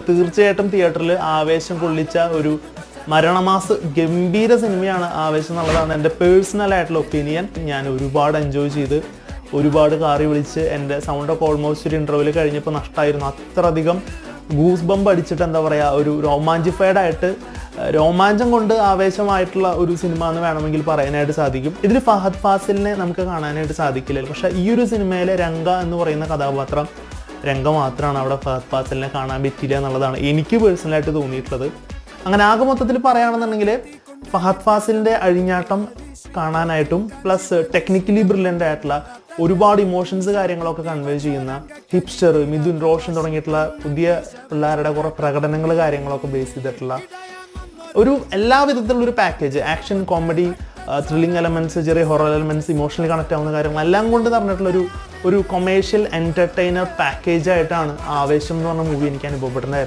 തീർച്ചയായിട്ടും തിയേറ്ററിൽ ആവേശം കൊള്ളിച്ച ഒരു മരണമാസ് ഗംഭീര സിനിമയാണ് ആവേശം എന്നുള്ളതാണ് എൻ്റെ പേഴ്സണലായിട്ടുള്ള ഒപ്പീനിയൻ. ഞാൻ ഒരുപാട് എൻജോയ് ചെയ്ത് ഒരുപാട് കാറി വിളിച്ച് എൻ്റെ സൗണ്ടൊക്കെ ഓൾമോസ്റ്റ് ഒരു ഇൻ്റർവ്യൂവിൽ കഴിഞ്ഞപ്പോൾ നഷ്ടമായിരുന്നു. അത്രയധികം ഗൂസ് ബംബ് അടിച്ചിട്ട് എന്താ പറയുക, ഒരു റൊമാൻറ്റിഫൈഡ് ആയിട്ട് രോമാഞ്ചം കൊണ്ട് ആവേശമായിട്ടുള്ള ഒരു സിനിമ എന്ന് വേണമെങ്കിൽ പറയാനായിട്ട് സാധിക്കും. ഇതിൽ ഫഹദ് ഫാസിലിനെ നമുക്ക് കാണാനായിട്ട് സാധിക്കില്ല. പക്ഷേ ഈ ഒരു സിനിമയിലെ രംഗ എന്ന് പറയുന്ന കഥാപാത്രം രംഗ മാത്രമാണ് അവിടെ ഫഹദ് ഫാസിലിനെ കാണാൻ പറ്റില്ല എന്നുള്ളതാണ് എനിക്ക് പേഴ്സണലായിട്ട് തോന്നിയിട്ടുള്ളത്. അങ്ങനെ ആകെ മൊത്തത്തിൽ പറയുകയാണെന്നുണ്ടെങ്കിൽ ഫഹദ് ഫാസിലിൻ്റെ അഴിഞ്ഞാട്ടം കാണാനായിട്ടും പ്ലസ് ടെക്നിക്കലി ബ്രില്യൻ്റ് ആയിട്ടുള്ള ഒരുപാട് ഇമോഷൻസ് കാര്യങ്ങളൊക്കെ കൺവേ ചെയ്യുന്ന ഹിപ്സ്റ്റർ, മിഥുൻ, റോഷൻ തുടങ്ങിയിട്ടുള്ള പുതിയ പിള്ളേരുടെ കുറേ പ്രകടനങ്ങൾ കാര്യങ്ങളൊക്കെ ബേസ് ചെയ്തിട്ടുള്ള ഒരു എല്ലാ വിധത്തിലുള്ളൊരു package, action, comedy, thrilling elements, ചെറിയ ഹൊറർ എലമെൻറ്റ്സ്, ഇമോഷണലി കണക്ട് ആവുന്ന കാര്യങ്ങൾ എല്ലാം കൊണ്ട് പറഞ്ഞിട്ടുള്ളൊരു കൊമേഴ്ഷ്യൽ എൻ്റർടൈനർ പാക്കേജായിട്ടാണ് ആവേശം എന്ന് പറഞ്ഞ മൂവി എനിക്ക് അനുഭവപ്പെടുന്നതായിരുന്നു.